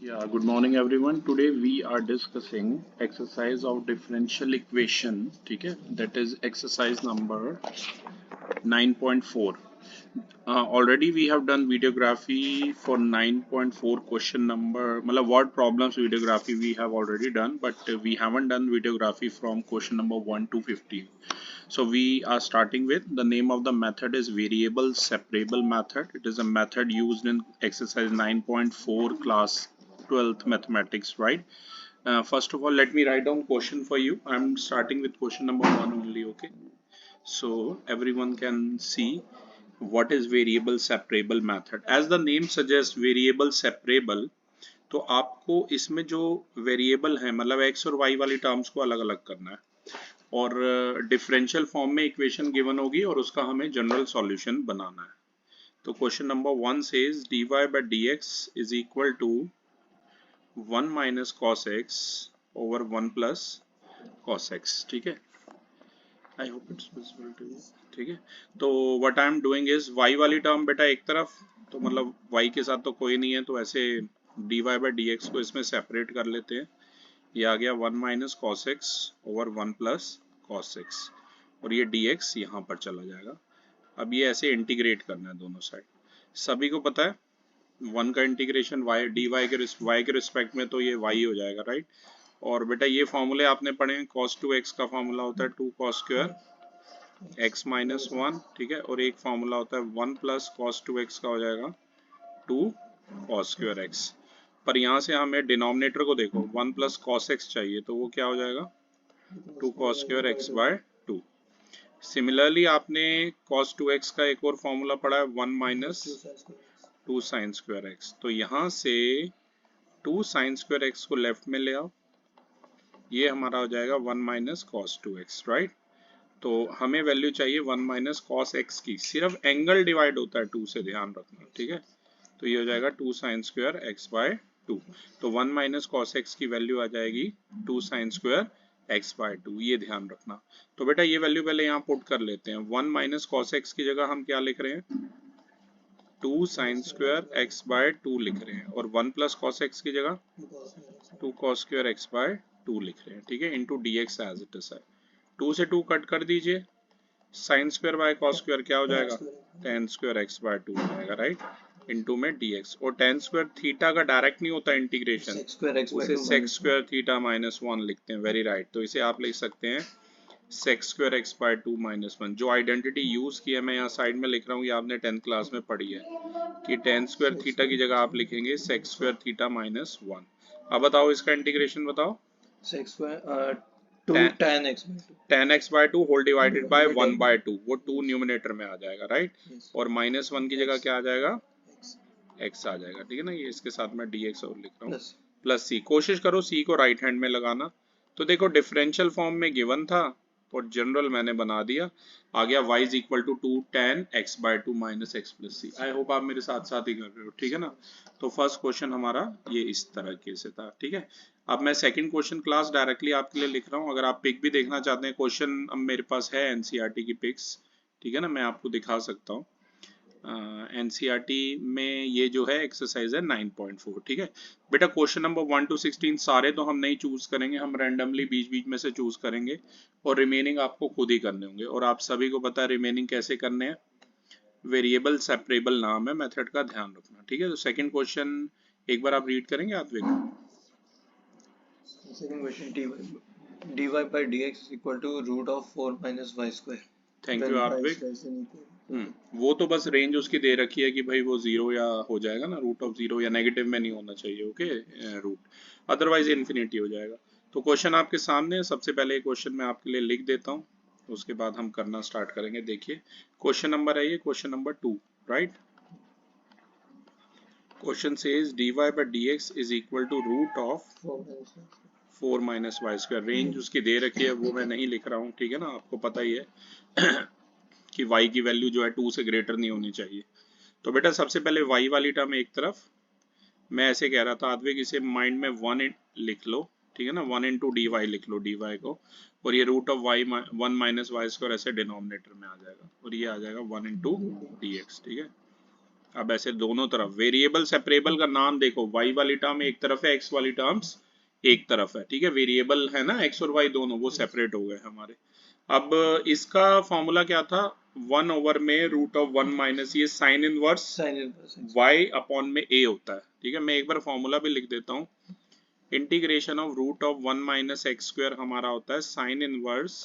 Yeah, good morning everyone. Today we are discussing exercise of differential equation, ठीक है? That is exercise number 9.4. Already we have done videography for 9.4 question number, मतलब word problems videography we have already done, but we haven't done videography from question number 1 to 15. So we are starting with the name of the method is variable separable method. It is a method used in exercise 9.4 class 12th mathematics, right? First of all, let me write down question for you. I'm starting with question number 1 only, okay? So everyone can see what is variable separable method. As the name suggests variable separable, तो आपको इसमें जो variable है मतलब x और y वाली terms को अलग अलग करना है और डिफरेंशियल फॉर्म में इक्वेशन गिवन होगी और उसका हमें जनरल सॉल्यूशन बनाना है. तो question number 1 says dy by dx is equal to 1 minus cos x over 1 plus cos x. ठीक है, I hope it's visible to you. ठीक है, तो what I am doing is y वाली टर्म बेटा एक तरफ, तो मतलब y के साथ तो कोई नहीं है, तो ऐसे dy by dx को इसमें सेपरेट कर लेते हैं. ये आ गया 1 minus cos x over 1 plus cos x और ये dx यहाँ पर चला जाएगा. अब ये ऐसे इंटीग्रेट करना है दोनों साइड. सभी को पता है 1 का इंटीग्रेशन y dy के रिस्पेक्ट में तो ये y हो जाएगा, राइट? और बेटा ये फॉर्मूले आपने पढ़े हैं, cos 2x का फॉर्मूला होता है 2 cos स्क्वायर x माइनस 1, ठीक है, और एक फॉर्मूला होता है 1 प्लस cos 2x का हो जाएगा 2 cos स्क्वायर x. पर यहाँ से हमें डिनोमिनेटर को देखो, 1 प्लस cos x चाहिए, तो वो क्या हो जाएगा 2 cos square x by 2. Similarly आपने cos 2x का एक और फॉर्मूला पढ़ा है 1 माइनस 2 साइन स्क्वायर x. तो यहाँ से 2 साइन स्क्वायर x को लेफ्ट में ले आओ, ये हमारा हो जाएगा 1 माइनस कॉस 2x, राइट? तो हमें वैल्यू चाहिए 1 माइनस कॉस x की. सिर्फ एंगल डिवाइड होता है 2 से, ध्यान रखना, ठीक है? तो ये हो जाएगा 2 साइन स्क्वायर x बाय 2. तो 1 माइनस कॉस x की वैल्यू आ जाएगी 2 साइन स्क्वायर x बाय 2, ये ध्यान रखना. तो बेटा ये वैल्यू पहले यहाँ पुट कर लेते हैं. 1 माइनस कॉस x की जगह हम क्या लिख रहे हैं 2 साइन स्क्वायर x बाय 2 लिख रहे हैं, और 1 प्लस कॉस x की जगह 2 cos स्क्वायर x बाय 2 लिख रहे हैं, ठीक है, into dx as it is है. 2 से 2 कट कर दीजिए, sine square by cos square क्या हो जाएगा tan स्क्वायर x बाय 2 हो जाएगा, राइट? इंटू में dx. और tan स्क्वायर थीटा का डायरेक्ट नहीं होता इंटीग्रेशन, उसे sec स्क्वायर थीटा माइनस 1 लिखते हैं, वेरी राइट. तो इसे आप लिख सकते हैं sec square x by 2 minus 1. जो आइडेंटिटी यूज की है मैं यहाँ साइड में लिख रहा हूँ, ये आपने 10th क्लास में पढ़ी है कि tan स्क्वायर थीटा की जगह आप लिखेंगे sec स्क्वायर थीटा माइनस 1. अब बताओ इसका इंटीग्रेशन बताओ. sec square 2 tan x by 2 whole divided by 1 by 2, वो 2 न्यूमरेटर में आ जाएगा, राइट? और माइनस 1 की जगह क्या आ जाएगा x आ जाएगा, ठीक है ना? ये इसके साथ मैं dx और लिख रहा हूँ प्लस c. कोशिश करो c को राइट हैंड में लगाना. तो देखो डिफरेंशियल फॉर्म में गिवन था और जनरल मैंने बना दिया, आ गया y is equal to 2 tan x by 2 minus x plus c. I hope आप मेरे साथ साथ ही कर रहे हो, ठीक है ना? तो फर्स्ट क्वेश्चन हमारा ये इस तरह से था, ठीक है. अब मैं सेकंड क्वेश्चन क्लास डायरेक्टली आपके लिए लिख रहा हूँ. अगर आप पिक भी देखना चाहते हैं, क्वेश्चन अब मेरे पास है एनसीईआरटी की पिक्स, ठीक है ना, मैं आपको दिखा सकता हूँ. एनसीईआरटी में ये जो है एक्सरसाइज है 9.4, ठीक है. बेटा क्वेश्चन नंबर 1 to 16 सारे तो हम नहीं चूज करेंगे, हम रैंडमली बीच बीच में से चूज करेंगे और रिमेनिंग आपको खुद ही करने होंगे. और आप सभी को पता है रिमेनिंग कैसे करने हैं, वेरिएबल सेपरेबल नाम है मेथड का, ध्यान रखना, ठीक है. तो सेकंड क्वेश्चन एक बार आप रीड करेंगे आत्विक. second question dy by dx is equal to root of 4 minus y square. Thank you Atvik. वो तो बस रेंज उसकी दे रखी है कि भाई वो 0 या हो जाएगा ना, रूट ऑफ 0 या नेगेटिव में नहीं होना चाहिए, ओके, रूट, अदरवाइज इन्फिनिटी हो जाएगा. तो क्वेश्चन आपके सामने है. सबसे पहले क्वेश्चन मैं आपके लिए लिख देता हूँ, उसके बाद हम करना स्टार्ट करेंगे. देखिए क्वेश्चन नंबर है ये, question number 2, right? Question says dy by dx is equal to root of 4 minus y square. Range उसकी दे रखी है, वो मैं नहीं लिख रहा हूँ, ठीक है ना, आपको पता ही है कि y की वैल्यू जो है 2 से ग्रेटर नहीं होनी चाहिए. तो बेटा सबसे पहले y वाली टर्म एक तरफ, मैं ऐसे कह रहा था आद्विक, इसे माइंड में 1 लिख लो, ठीक है ना, 1 इंटू डी वाई लिख लो dy को, और ये root of y 1 minus y square ऐसे डिनोमिनेटर में आ जाएगा, और ये आ जाएगा 1 इंटू डी एक्स, ठीक है. अब ऐसे दोनों तरफ वेरिएबल सेपरेबल का नाम देखो, y वाली टर्म एक तरफ है, x वाली टर्म्स एक तरफ है, ठीक है, वेरिएबल है ना x और y दोनों, वो सेपरेट हो गए हमारे। अब इसका फॉर्मूला क्या था, 1 ओवर में रूट ऑफ 1 माइनस ये साइन इनवर्स y अपॉन में a होता है, ठीक है। मैं एक बार फॉर्मूला भी लिख देता हूँ, integration of root of 1 minus x square हमारा होता है साइन इनवर्स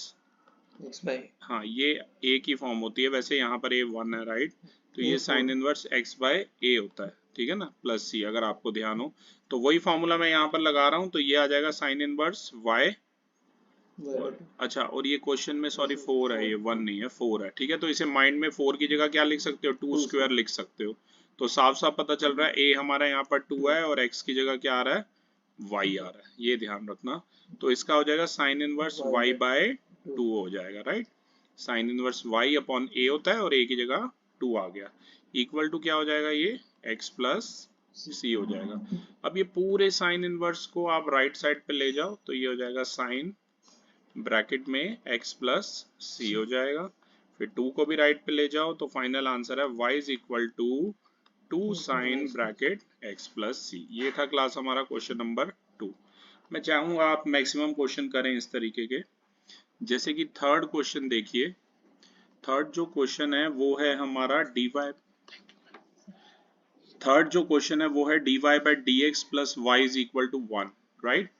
x बाई, हाँ ये a की फॉर्म होती है, वैसे यहाँ पर a 1 है राइट, तो ये sine inverse x by a होता है, ठीक है ना, प्लस c, अगर आपको ध्यान हो तो वही फॉर्मूला मैं यहाँ पर लगा रहा हूँ, तो ये आ जाएगा साइन इनवर्स y। और अच्छा, और ये क्वेश्चन में सॉरी 4 है, ये 1 नहीं है 4 है, ठीक है। तो इसे माइंड में 4 की जगह क्या लिख सकते हो, 2 स्क्वायर लिख सकते हो। तो साफ साफ पता चल रहा है a हमारा यहाँ पर 2 है और x की जगह क्या आ रहा है, y आ रहा है, ये ध्यान रखना। तो इसका हो जाएगा साइन इनवर्स y बाय 2 हो जाएगा right. Sine inverse y upon a होता है और a की जगह 2 आ गया, इक्वल टू क्या हो जाएगा, ये x प्लस c हो जाएगा। अब ये पूरे साइन इनवर्स को आप राइट साइड पे ले जाओ, तो ये हो जाएगा साइन ब्रैकेट में x प्लस c हो जाएगा, फिर 2 को भी राइट पे ले जाओ, तो फाइनल आंसर है y is equal to 2 sine bracket x plus c। ये था क्लास हमारा क्वेश्चन नंबर 2। मैं चाहूंगा आप मैक्सिमम क्वेश्चन करें इस तरीके के, जैसे कि थर्ड क्वेश्चन देखिए। थर्ड जो क्वेश्चन है वो है हमारा dy, थर्ड जो क्वेश्चन है वो है dy by dx plus y is equal to 1 right.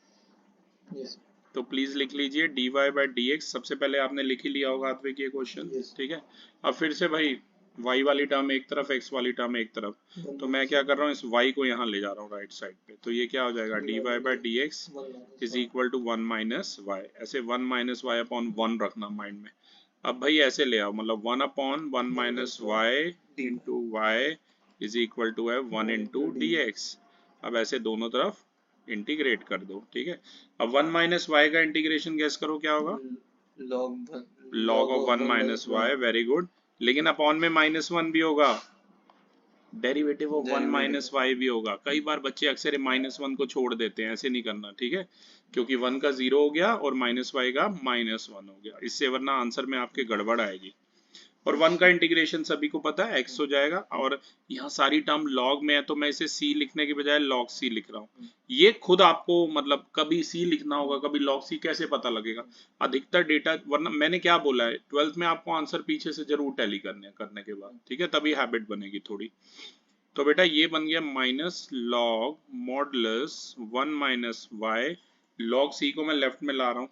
तो प्लीज लिख लीजिए dy बाई dx, सबसे पहले आपने लिख ही लिया होगा आत्विक ये क्वेश्चन, ठीक है। अब फिर से भाई y वाली टर्म एक तरफ, x वाली टर्म एक तरफ, तो मैं क्या कर रहा हूँ, इस y को यहाँ ले जा रहा हूँ राइट साइड पे, तो ये क्या हो जाएगा dy by dx is equal to 1 minus y, ऐसे 1 माइनस y अपॉन 1 रखना माइंड में। अब भाई ऐसे ले आओ, मतलब 1 upon 1 minus y into y is equal to है 1 इंटू dx। अब ऐसे दोनों तरफ इंटीग्रेट कर दो, ठीक है। अब 1 माइनस वाई का इंटीग्रेशन गैस करो क्या होगा, log of 1 minus y, very good. लेकिन अपॉन में -1 भी होगा, डेरिवेटिव ऑफ 1 माइनस वाई भी होगा। कई बार बच्चे अक्सर -1 को छोड़ देते हैं, ऐसे नहीं करना, ठीक है, क्योंकि 1 का 0 हो गया और माइनस वाई का -1 हो गया, इससे वरना आंसर में आपके गड़बड़ आएगी। और 1 का इंटीग्रेशन सभी को पता है x हो जाएगा, और यहाँ सारी टर्म log में है तो मैं इसे c लिखने के बजाय log c लिख रहा हूँ। ये खुद आपको मतलब कभी c लिखना होगा, कभी log c, कैसे पता लगेगा, अधिकतर डेटा, वरना मैंने क्या बोला है 12th में आपको आंसर पीछे से जरूर टैली करने के बाद, ठीक है, तभी हैबिट बनेगी थोड़ी। तो बेटा ये बन गया minus log modulus 1 minus y, log c को मैं लेफ्ट में ला रहा हूँ,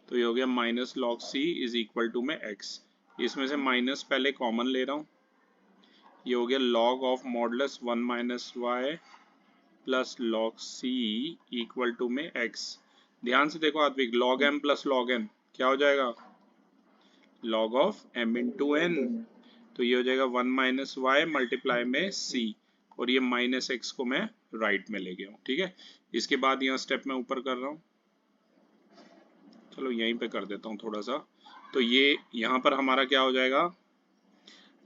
तो ये हो गया minus log c is equal to में x, इसमें से माइनस पहले कॉमन ले रहा हूँ, ये हो गया log of modulus 1 minus Y plus log c equal to में x। ध्यान से देखो Atvik, log m plus log n क्या हो जाएगा, log of m into n, तो ये हो जाएगा 1 माइनस वाई मल्टीप्लाई में c, और ये माइनस x को मैं राइट में ले गया हूँ, ठीक है। इसके बाद यहाँ स्टेप मैं ऊपर कर रहा हूँ, चलो यहीं पे कर देता हूँ थोड़ा सा, तो ये यहाँ पर हमारा क्या हो जाएगा,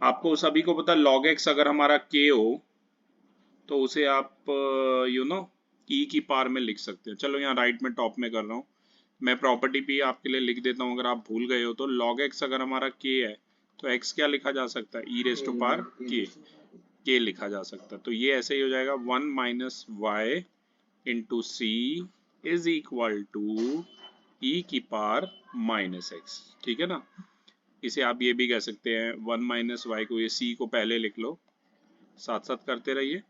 आपको सभी को पता log x अगर हमारा k हो तो उसे आप e की पावर में लिख सकते हैं। चलो यहाँ राइट में टॉप में कर रहा हूँ, मैं प्रॉपर्टी भी आपके लिए लिख देता हूँ, अगर आप भूल गए हो तो log x अगर हमारा k है तो x क्या लिखा जा सकता है, e raise to power k लिखा जा सकता है। तो ये ऐसे ही हो जाएगा 1 minus y into C is equal to e की पावर माइनस एक्स, ठीक है ना। इसे आप ये भी कह सकते हैं 1 माइनस वाई को, ये c को पहले लिख लो, साथ साथ करते रहिए,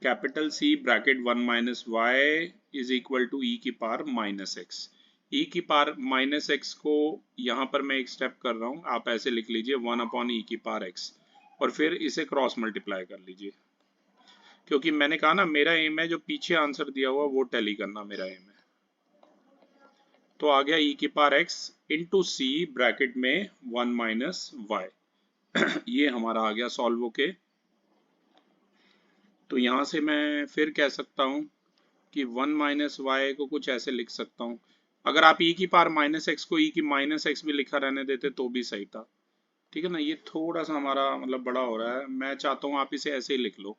capital C bracket 1 minus y is equal to e की पावर माइनस एक्स। e की पावर माइनस एक्स को यहाँ पर मैं एक स्टेप कर रहा हूँ, आप ऐसे लिख लीजिए 1 अपॉन e की पावर x, और फिर इसे क्रॉस मल्टीप्लाई कर लीजिए, क्योंकि मैंने कहा ना मेरा एम है जो पीछे आंसर दिया हुआ वो टैली करना मेरा एम है। तो आ गया e की पावर x इंटू सी ब्रैकेट में 1 माइनस वाई ये हमारा आ गया सॉल्व होके। तो यहाँ से मैं फिर कह सकता हूँ कि 1 माइनस वाई को कुछ ऐसे लिख सकता हूँ, अगर आप e की पावर माइनस एक्स को e की माइनस एक्स भी लिखा रहने देते तो भी सही था, ठीक है ना। ये थोड़ा सा हमारा मतलब बड़ा हो रहा है, मैं चाहता हूँ आप इसे ऐसे ही लिख लो।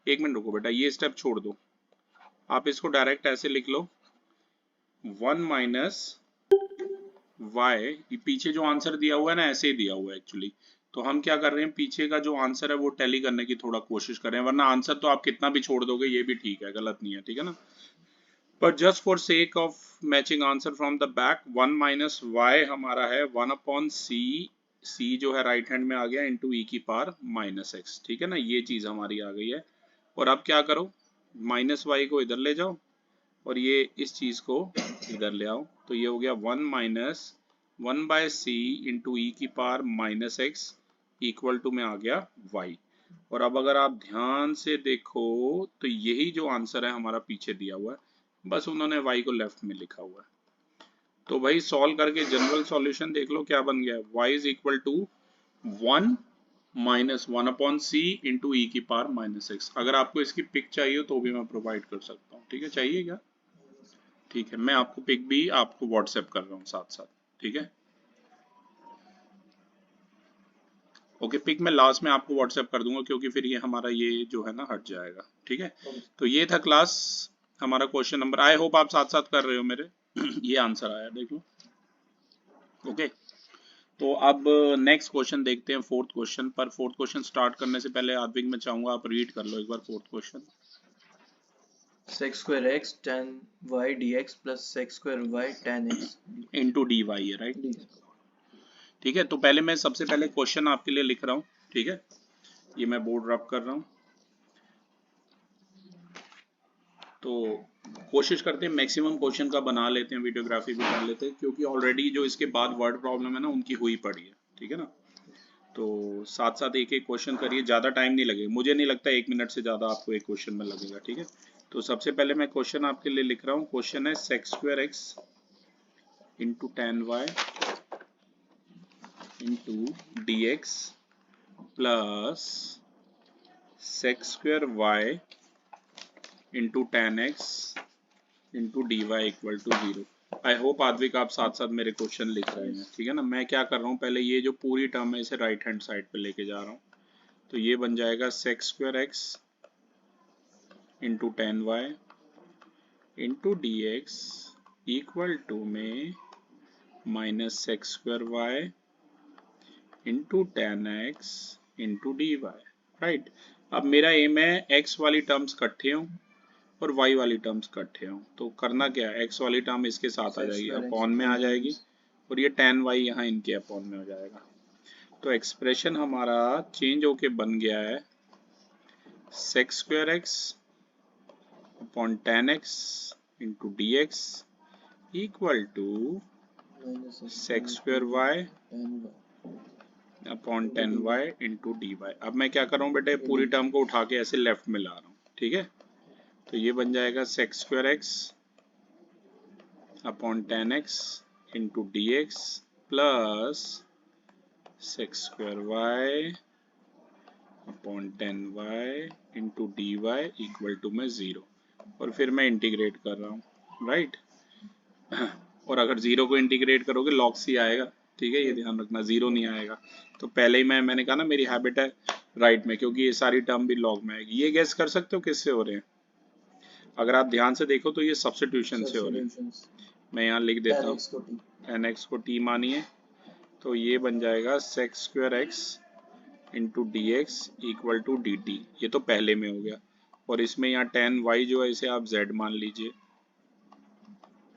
एक मिनट रुको बेटा, ये स्टेप छोड़ दो, आप इसको डायरेक्ट ऐसे लिख लो 1 माइनस वाई, पीछे जो आंसर दिया हुआ है ना ऐसे ही दिया हुआ है एक्चुअली, तो हम क्या कर रहे हैं, पीछे का जो आंसर है वो टैली करने की थोड़ा कोशिश कर रहे हैं, वरना आंसर तो आप कितना भी छोड़ दोगे ये भी ठीक है, गलत नहीं है, ठीक है ना। But just for sake of matching answer from the back, 1 minus y हमारा है 1 अपॉन सी, c जो है राइट हैंड में आ गया इंटू ई की पावर माइनस एक्स, ठीक है ना, ये चीज हमारी आ गई है। और अब क्या करो, माइनस वाई को इधर ले जाओ और ये इस चीज को इधर ले आओ, तो ये हो गया 1 माइनस 1 बाय सी इंटू ई की power minus x equal to में आ गया y। और अब अगर आप ध्यान से देखो तो यही जो आंसर है हमारा पीछे दिया हुआ है, बस उन्होंने y को लेफ्ट में लिखा हुआ है। तो भाई सॉल्व करके जनरल सॉल्यूशन देख लो क्या बन गया, y is equal to 1 minus 1 upon C into ई की पावर माइनस एक्स। अगर आपको इसकी पिक चाहिए तो भी मैं प्रोवाइड कर सकता हूँ, ठीक है, चाहिए क्या? ठीक है, मैं आपको पिक भी आपको व्हाट्सएप कर रहा हूँ साथ साथ, ठीक है। ओके, पिक मैं लास्ट में आपको व्हाट्सएप कर दूंगा क्योंकि फिर ये हमारा ये जो है ना हट जाएगा, ठीक है। तो ये था क्लास हमारा क्वेश्चन नंबर, आई होप आप साथ साथ कर रहे हो मेरे। ये आंसर आया देख लो। ओके, तो अब नेक्स्ट क्वेश्चन देखते हैं, फोर्थ क्वेश्चन। पर फोर्थ क्वेश्चन स्टार्ट करने से पहले आद्विक मैं चाहूंगा आप रीड कर लो एक बार fourth question. sec square x tan y dx plus sec square y tan x into D y है, राइट। dx। ठीक है, तो पहले मैं सबसे पहले क्वेश्चन आपके लिए लिख रहा हूँ, ठीक है, ये मैं बोर्ड रब कर रहा हूँ। तो कोशिश करते हैं मैक्सिमम क्वेश्चन का बना लेते हैं, वीडियोग्राफी भी कर लेते हैं, क्योंकि ऑलरेडी जो इसके बाद वर्ड प्रॉब्लम है ना उनकी हुई पड़ी है, ठीक है ना। तो साथ साथ एक एक क्वेश्चन करिए, ज़्यादा टाइम नहीं लगेगा, मुझे नहीं लगता 1 मिनट से ज़्यादा आपको एक क्वेश्चन में लगेगा, ठीक है। तो सबसे पहले मैं क्वेश्चन आपके लिए लिख रहा हूँ, क्वेश्चन है sec square x into tan Y into D x plus sec square Y into tan x into D y equal to 0। I hope Advik आप साथ साथ मेरे क्वेश्चन लिख रहे हैं, ठीक है ना। मैं क्या कर रहा हूँ, पहले ये जो पूरी टर्म है इसे राइट हैंड साइड पे लेके जा रहा हूँ। तो ये बन जाएगा sec square x into tan Y into D x equal to में minus sec square Y into tan x into D Y, right. अब मेरा एम है एक्स वाली टर्म्स इकट्ठे हों और y वाली टर्म्स इकट्ठे हों। तो करना क्या है, x वाली टर्म इसके साथ आ जाएगी, अपॉन में आ जाएगी, और ये tan y यहाँ इनके अपॉन में हो जाएगा। तो एक्सप्रेशन हमारा चेंज होके बन गया है sec square x upon tan x into D x equal to sec square Y upon tan Y into D y. अब मैं क्या कर रहा हूँ बेटे, पूरी टर्म को उठा के ऐसे लेफ्ट में ला रहा हूँ, ठीक है। तो ये बन जाएगा sec square x upon tan x into D x plus sec square Y upon tan Y into D y equal to में 0। और फिर मैं इंटीग्रेट कर रहा हूँ, राइट। और अगर 0 को इंटीग्रेट करोगे लॉग सी आएगा, ठीक है, ये ध्यान रखना, 0 नहीं आएगा। तो पहले ही मैंने कहा ना मेरी हैबिट है राइट में, क्योंकि ये सारी टर्म भी लॉग में आएगी। ये गेस कर सकते हो किससे हो रहे हैं, अगर आप ध्यान से देखो तो ये सब्स्टिट्यूशन से हो रहे हैं। मैं यहाँ लिख देता हूँ, टेन एक्स को टी मानिए, तो ये बन जाएगा sec square x into D x equal to d t, ये तो पहले में हो गया। और इसमें यहाँ टेन वाई जो है इसे आप जेड मान लीजिए,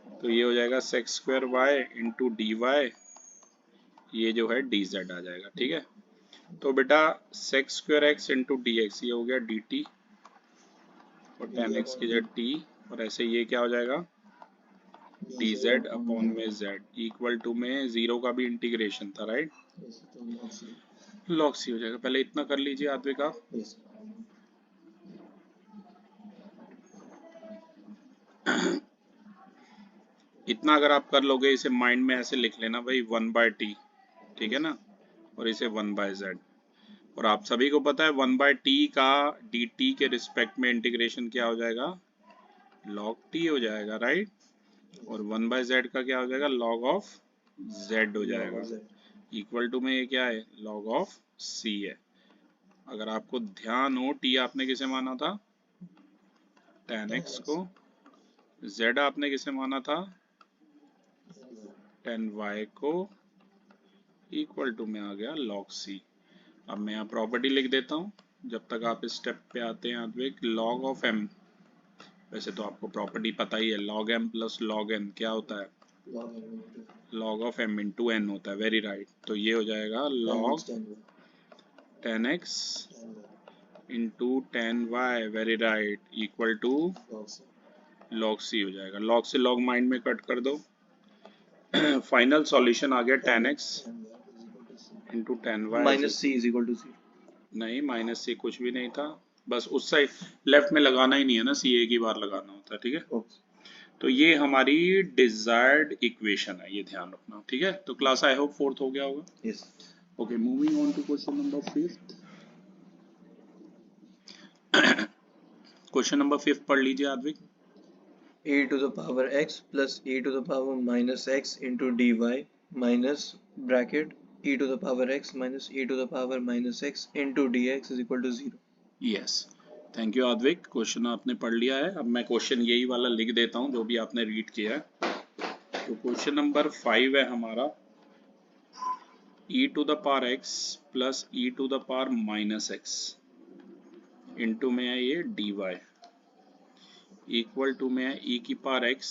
तो ये हो जाएगा sec square Y into D y, ये जो है डी जेड आ जाएगा, ठीक है। तो बेटा sec square x into D x ये हो गया डी टी और टेन एक्स की जेड टी, और ऐसे ये क्या हो जाएगा डी जेड अपॉन में जेड इक्वल टू में 0 का भी इंटीग्रेशन था, राइट, लॉग सी हो जाएगा। पहले इतना कर लीजिए आद्विक आप। इतना अगर आप कर लोगे, इसे माइंड में ऐसे लिख लेना भाई 1 बाय टी, ठीक है ना, और इसे 1 बाय जेड। और आप सभी को पता है 1 बाय टी का डी टी के रिस्पेक्ट में इंटीग्रेशन क्या हो जाएगा, लॉग टी हो जाएगा, राइट। और 1 बाय जेड का क्या हो जाएगा, लॉग ऑफ जेड हो जाएगा, इक्वल टू में ये क्या है, लॉग ऑफ सी है। अगर आपको ध्यान हो, टी आपने किसे माना था, टेन एक्स को, जेड आपने किसे माना था, टेन वाई को, इक्वल टू में आ गया लॉग सी। अब मैं यहाँ प्रॉपर्टी लिख देता हूँ जब तक आप इस स्टेप पे आते हैं अद्विक। लॉग ऑफ एम, वैसे तो आपको प्रॉपर्टी पता ही है, log M plus log N क्या होता है, log of M into N होता है, वेरी राइट। तो ये हो जाएगा log 10x into 10y, very right, equal to log C हो जाएगा। लॉग से लॉग माइंड में कट कर दो, फाइनल सॉल्यूशन आ गया 10x into 10y minus C is equal to C. नहीं, माइनस सी कुछ भी नहीं था, बस उस साइड लेफ्ट में लगाना ही नहीं है ना, सी एक ही बार लगाना होता है, ठीक है। तो ये हमारी डिजायर्ड इक्वेशन है, ये ध्यान रखना, ठीक है। तो क्लास आई होप फोर्थ हो गया होगा। Yes. Okay, moving on to question number fifth. Question number fifth पढ़ लीजिए Advik. e to the power x plus e to the power minus x into dy minus bracket e to the power x minus e to the power minus x into dx is equal to 0. Yes, thank you Advik, question आपने पढ़ लिया है। अब मैं question यही वाला लिख देता हूँ जो भी आपने रीड किया है। तो क्वेश्चन नंबर 5 है हमारा, e to the power x plus e to the power minus x into में है ये dy इक्वल टू में है e की पावर x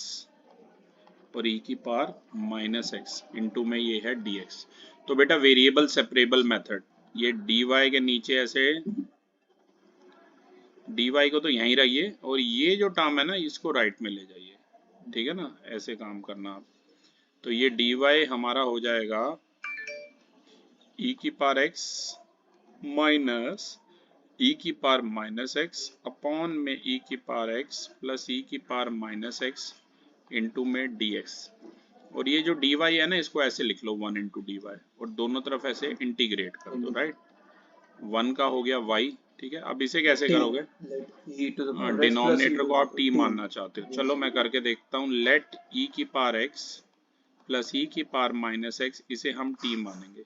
और e की पावर माइनस x इंटू में ये है dx। तो बेटा वेरिएबल सेपरेबल मेथड, ये dy के नीचे ऐसे, dy को तो यहीं रहिए और ये जो टर्म है ना इसको राइट में ले जाइए, ठीक है ना, ऐसे काम करना आप। तो ये dy हमारा हो जाएगा e की पावर x माइनस e की पावर माइनस x अपॉन में e की पावर x प्लस e की पावर माइनस x इंटू में dx। और ये जो dy है ना इसको ऐसे लिख लो 1 इंटू dy और दोनों तरफ ऐसे इंटीग्रेट कर दो, राइट। 1 का हो गया y, ठीक है। अब इसे कैसे करोगे, डिनोमिनेटर को आप t मानना चाहते हो, चलो मैं करके देखता हूँ। लेट e की पावर x प्लस e की पावर माइनस x, इसे हम t मानेंगे।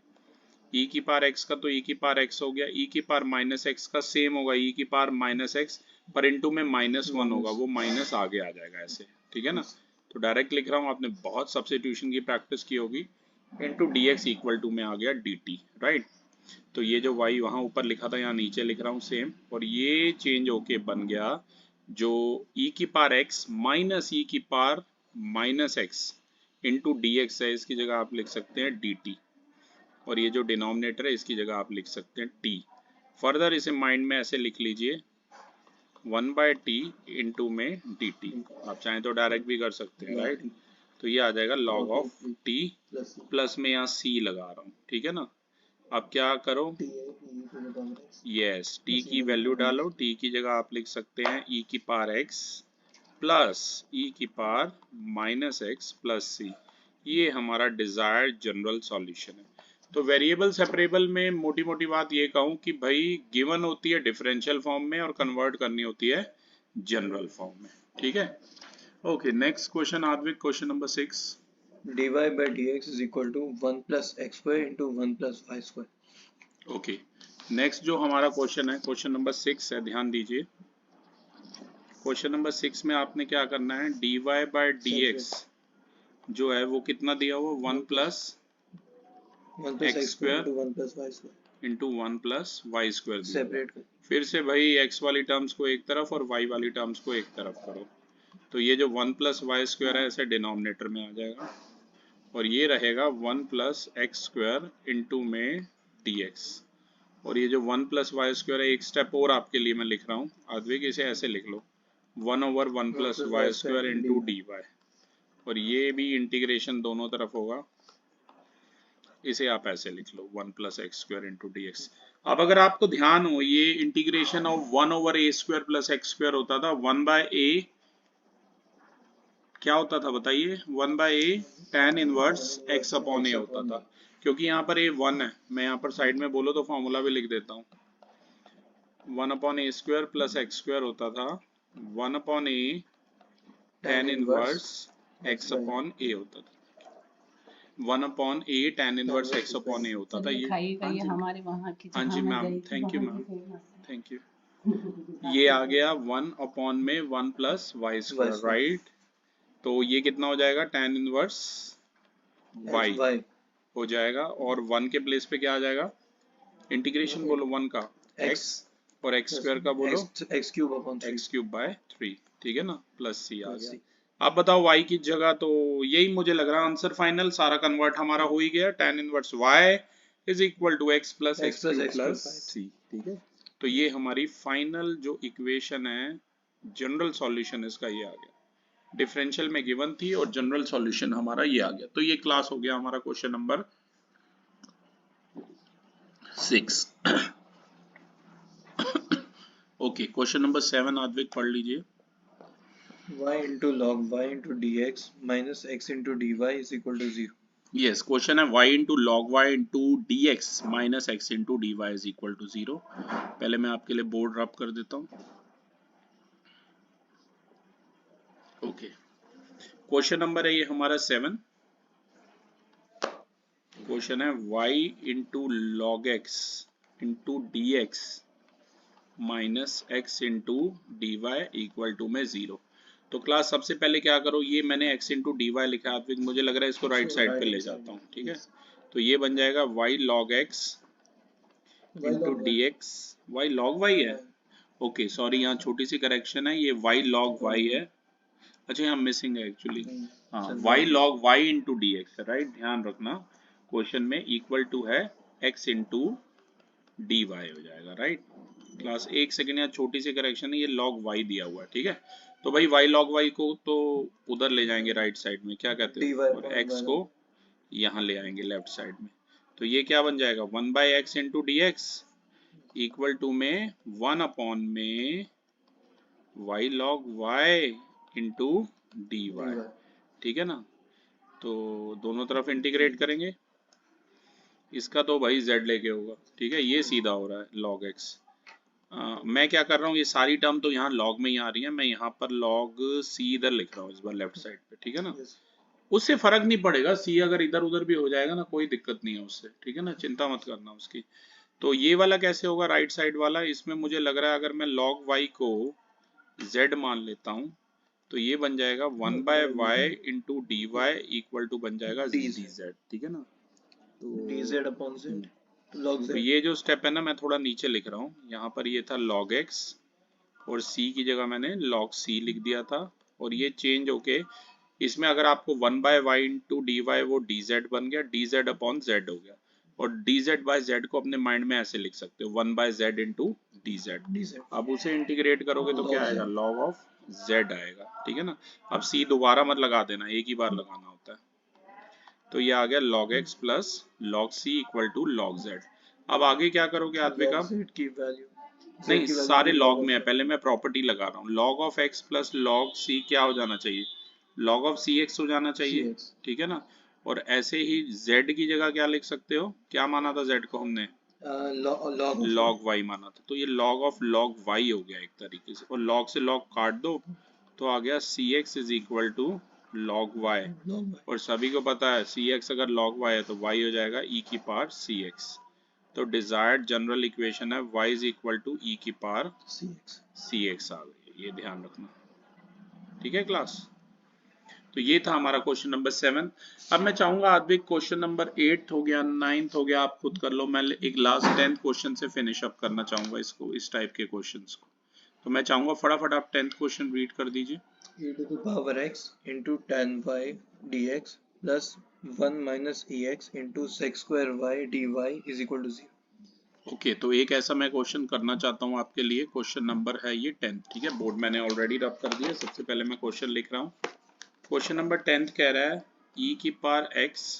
e की पावर x का तो e की पावर x हो गया, e की पावर माइनस x का सेम होगा e की पावर माइनस x पर इंटू में -1 होगा, वो माइनस आगे आ जाएगा ऐसे, ठीक है ना। तो डायरेक्ट लिख रहा हूँ, आपने बहुत सब्स्टिट्यूशन की प्रैक्टिस की होगी। इंटू dx इक्वल टू में आ गया dt, राइट। तो ये जो y वहां ऊपर लिखा था यहाँ नीचे लिख रहा हूँ सेम, और ये चेंज होके बन गया जो e की पावर x माइनस e की power minus x into dx है, इसकी जगह आप लिख सकते हैं dt, और ये जो डिनोमिनेटर है इसकी जगह आप लिख सकते हैं t। फर्दर इसे माइंड में ऐसे लिख लीजिए 1/t इंटू में dt, आप चाहें तो डायरेक्ट भी कर सकते हैं, राइट। तो ये आ जाएगा log ऑफ t प्लस में यहाँ c लगा रहा हूँ, ठीक है ना। अब क्या करो, यस, t की वैल्यू डालो, t की जगह आप लिख सकते हैं e की पावर x प्लस e की power minus x plus c। ये हमारा डिजायर्ड जनरल सॉल्यूशन है। तो वेरिएबल सेपरेबल में मोटी मोटी बात ये कहूँ कि भाई गिवन होती है डिफरेंशियल फॉर्म में और कन्वर्ट करनी होती है जनरल फॉर्म में, ठीक है। Okay, next question Advik, question number 6। dy by dx is equal to 1 plus x square into 1 plus y square. Okay, next जो हमारा क्वेश्चन है क्वेश्चन नंबर 6 है, ध्यान दीजिए। क्वेश्चन नंबर 6 में आपने क्या करना है, dy by dx जो है वो कितना दिया हुआ, 1 plus x square into 1 plus Y square separate. फिर से भाई x वाली टर्म्स को एक तरफ और y वाली टर्म्स को एक तरफ करो। तो ये जो 1 प्लस वाई स्क्वायर है ऐसे डिनोमिनेटर में आ जाएगा, और ये रहेगा 1 प्लस एक्स स्क्वायर इंटू में dx। और ये जो 1 प्लस वाई स्क्वायर है, एक स्टेप और आपके लिए मैं लिख रहा हूँ आद्विक, इसे ऐसे लिख लो 1/1 plus Y square into dy, और ये भी इंटीग्रेशन दोनों तरफ होगा, इसे आप ऐसे लिख लो 1 plus x square into D x. अब अगर आपको ध्यान हो, ये integration of 1/a square plus x square होता था, 1/a क्या होता था बताइए, 1/a tan inverse x upon a होता था। क्योंकि यहाँ पर a 1 है, मैं यहाँ पर साइड में बोलो तो फॉर्मूला भी लिख देता हूँ, 1/a square plus x square होता था 1/a tan inverse x upon a होता था, 1/a tan inverse x upon a होता था। ये हमारे वहाँ की हाँ जी ma'am, thank you ma'am, thank you. ये आ गया 1/में 1 प्लस वाई स्क्वायर, राइट। तो ये कितना हो जाएगा, tan इनवर्स y हो जाएगा, और 1 के प्लेस पे क्या आ जाएगा, इंटीग्रेशन बोलो 1 का x और x स्क्वायर का बोलो x cube upon x cube by 3, ठीक है ना, प्लस सी आ प्लस गया। सी। आप बताओ y की जगह, तो यही मुझे लग रहा है आंसर फाइनल, सारा कन्वर्ट हमारा हो ही गया। tan inverse y is equal to x plus x X plus cube x plus square C, ठीक है। तो ये हमारी फाइनल जो इक्वेशन है, जनरल सॉल्यूशन इसका ये आ गया। डिफरेंशियल में गिवन थी और जनरल सॉल्यूशन हमारा ये आ गया। तो ये क्लास हो गया हमारा question number 6। Okay, question number 7 Advik पढ़ लीजिए। y into log y into dx minus x into dy is equal to 0. Yes, question है y into log y into D x minus x into D Y is equal to 0। पहले मैं आपके लिए board रब कर देता हूँ। Okay, question number है ये हमारा 7। क्वेश्चन है y into log x into D x minus x into D y equal to में 0। तो क्लास सबसे पहले क्या करो, ये मैंने x इंटू डी वाई लिखा है, मुझे लग रहा है इसको राइट साइड पे ले जाता हूँ, ठीक है। तो ये बन जाएगा y log x into D x, y log y है। ओके सॉरी, यहाँ छोटी सी करेक्शन है, ये y log y है। अच्छा यहाँ मिसिंग है एक्चुअली, हाँ y log y into D x है, राइट, ध्यान रखना। क्वेश्चन में इक्वल टू है x इंटू डी वाई हो जाएगा, राइट। क्लास एक सेकेंड, यहाँ छोटी सी करेक्शन है, ये log y दिया हुआ है, ठीक है। तो भाई y log y को तो उधर ले जाएंगे राइट साइड में, क्या कहते हो, और x को यहाँ ले आएंगे लेफ्ट साइड में। तो ये क्या बन जाएगा 1 by x into D x equal to में 1 अपॉन में y log y into D y, ठीक है ना। तो दोनों तरफ इंटीग्रेट करेंगे, इसका तो भाई z लेके होगा, ठीक है। ये सीधा हो रहा है log x। मैं क्या कर रहा हूँ, ये सारी टर्म तो यहाँ log में ही आ रही है, मैं यहाँ पर log c इधर लिख रहा हूँ इस बार लेफ्ट साइड पे, ठीक है ना। उससे फर्क नहीं पड़ेगा, c अगर इधर उधर भी हो जाएगा ना, कोई दिक्कत नहीं है उससे, ठीक है ना, चिंता मत करना उसकी। तो ये वाला कैसे होगा राइट साइड वाला, इसमें मुझे लग रहा है अगर मैं log y को z मान लेता हूँ तो ये बन जाएगा 1 by y into D y equal to बन जाएगा dz, ठीक है ना। तो dz upon z log z। तो ये जो स्टेप है ना, मैं थोड़ा नीचे लिख रहा हूँ, यहाँ पर ये था log x और c की जगह मैंने log c लिख दिया था, और ये चेंज होके इसमें अगर आपको 1 by y into D y वो dz बन गया, dz अपॉन z हो गया, और dz बाय z को अपने माइंड में ऐसे लिख सकते हो 1 बाय z इंटू dz। अब उसे इंटीग्रेट करोगे तो क्या आएगा, log ऑफ z आएगा, ठीक है ना। अब c दोबारा मत लगा देना, एक ही बार लगाना होता है। तो ये आ गया log x plus log c equal to log z। अब आगे क्या करोगे आद्विक आप, की वैल्यू नहीं सारे log में है, पहले मैं प्रॉपर्टी लगा रहा हूँ। log of x plus log c क्या हो जाना चाहिए, log ऑफ cx हो जाना चाहिए, ठीक है ना। और ऐसे ही z की जगह क्या लिख सकते हो, क्या माना था z को हमने, log y माना था, तो ये log ऑफ log y हो गया एक तरीके से, और log से log काट दो तो आ गया cx is equal to log y, और सभी को पता है cx अगर log y है तो y हो जाएगा e की पावर cx। तो डिजायर्ड जनरल इक्वेशन है y is equal to e की पावर cx आ गई, ये ध्यान रखना, ठीक है क्लास। तो ये था हमारा क्वेश्चन नंबर 7। अब मैं चाहूंगा आद्विक क्वेश्चन नंबर 8 हो गया, 9th हो गया, आप खुद कर लो, मैं एक लास्ट 10th क्वेश्चन से फिनिश अप करना चाहूंगा इसको, इस टाइप के क्वेश्चंस को। तो मैं चाहूंगा फटाफट आप 10th क्वेश्चन रीड कर दीजिए। e to the power x into tan y dx plus 1 minus ex into sec square y dy is equal to 0। Okay तो एक ऐसा मैं क्वेश्चन करना चाहता हूँ आपके लिए, क्वेश्चन नंबर है ये 10th, ठीक है। बोर्ड मैंने ऑलरेडी रब कर दिया, सबसे पहले मैं क्वेश्चन लिख रहा हूँ। क्वेश्चन नंबर 10th कह रहा है e की power x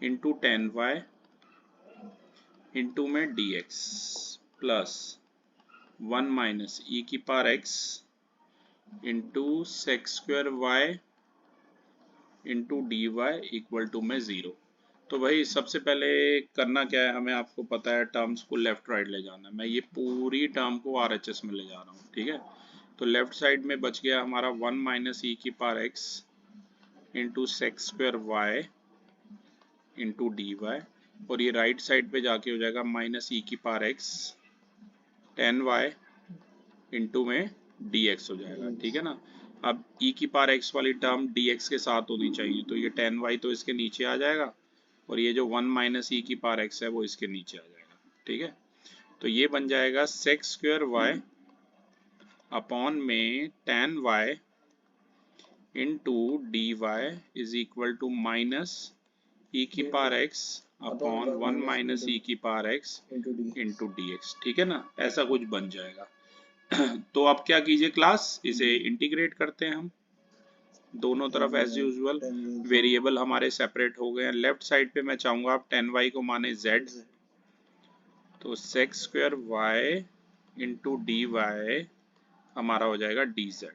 into tan Y into में dx प्लस 1 माइनस e की power x into sec square y into D y equal to में 0। तो भाई सबसे पहले करना क्या है हमें, आपको पता है टर्म्स को लेफ्ट राइट ले जाना है। मैं ये पूरी टर्म को RHS में ले जा रहा हूँ, ठीक है। तो लेफ्ट साइड में बच गया हमारा 1 माइनस ई की power x into sec square y into D y, और ये राइट साइड पे जाके हो जाएगा माइनस ई की power x tan Y into में dx हो जाएगा, ठीक है ना। अब e की पावर x वाली टर्म dx के साथ होनी चाहिए, तो ये टेन वाई तो इसके नीचे आ जाएगा, और ये जो 1 माइनस ई की पावर x है वो इसके नीचे आ जाएगा, ठीक है। तो ये बन जाएगा सेक स्क्वायर वाई अपॉन में tan y into D Y is equal to minus ई की पावर एक्स अपॉन 1 माइनस ई की power X into D X. ठीक है ना, ऐसा कुछ बन जाएगा। तो अब क्या कीजिए क्लास, इसे इंटीग्रेट करते हैं हम दोनों तरफ एज यूजुअल। वेरिएबल हमारे सेपरेट हो गए हैं। लेफ्ट साइड पे मैं चाहूंगा आप tan y को माने z, तो sec square y into D y हमारा हो जाएगा dz।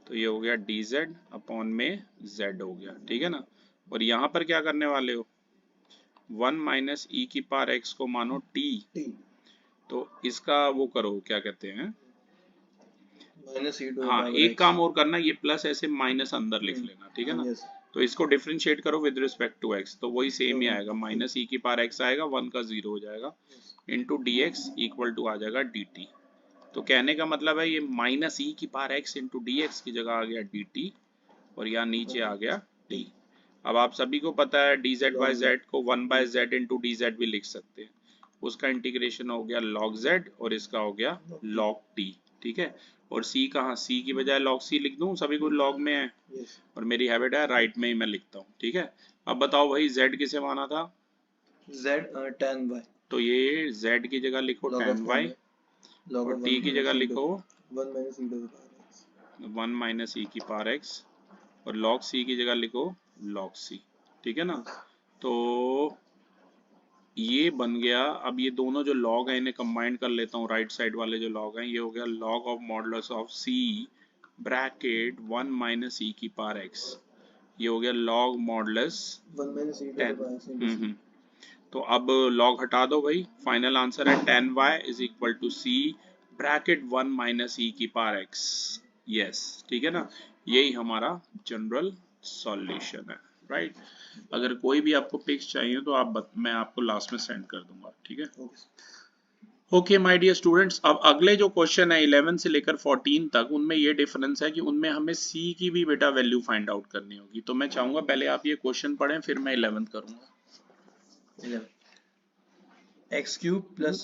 तो ये हो गया dz अपॉन में z हो गया। ठीक है ना, और यहाँ पर क्या करने वाले हो, 1 माइनस ई की पावर x को मानो t, तो इसका वो करो, क्या कहते हैं, हाँ एक काम और करना, ये प्लस ऐसे माइनस अंदर लिख लेना। ठीक है ना, तो इसको डिफरेंशिएट करो विद रिस्पेक्ट टू x, तो वही सेम ही आएगा, माइनस ई की पावर x आएगा, 1 का 0 हो जाएगा, into D x equal to आ जाएगा dt। तो कहने का मतलब है ये माइनस ई की power x into D x की जगह आ गया dt, और यहाँ नीचे आ गया t। अब आप सभी को पता है dz बाय z को 1 बाय z इंटू dz भी लिख सकते हैं, उसका इंटीग्रेशन हो गया log z और इसका हो गया log t। ठीक है, और c कहाँ, c की बजाय log c लिख दूं, सभी कुछ log में है और मेरी हैबिट है राइट में ही मैं लिखता हूँ। ठीक है, अब बताओ भाई z किसे माना था, z tan y, तो ये z की जगह लिखो tan y और t की जगह लिखो 1 माइनस ई की पावर x और log c की जगह लिखो log c। ठीक है ना, तो ये बन गया। अब ये दोनों जो log हैं इन्हें कंबाइन कर लेता हूँ, राइट साइड वाले जो log हैं, ये हो गया log of modulus of c bracket 1 minus ई की पावर x, ये हो गया log मॉडुलस 10। तो अब log हटा दो भाई, फाइनल आंसर है tan y is equal to c bracket 1 minus ई की पावर x। यस, ठीक है ना, यही हमारा जनरल सॉल्यूशन है, राइट। अगर कोई भी आपको पिक्स चाहिए तो मैं आपको लास्ट में सेंड कर दूंगा। ठीक है, ओके माय डियर स्टूडेंट्स, अब अगले जो क्वेश्चन है 11 से लेकर 14 तक, उनमें ये डिफरेंस है कि उनमें हमें c की भी बेटा वैल्यू फाइंड आउट करनी होगी। तो मैं चाहूंगा पहले आप ये क्वेश्चन पढ़ें, फिर मैं 11th करूंगा। x cube plus,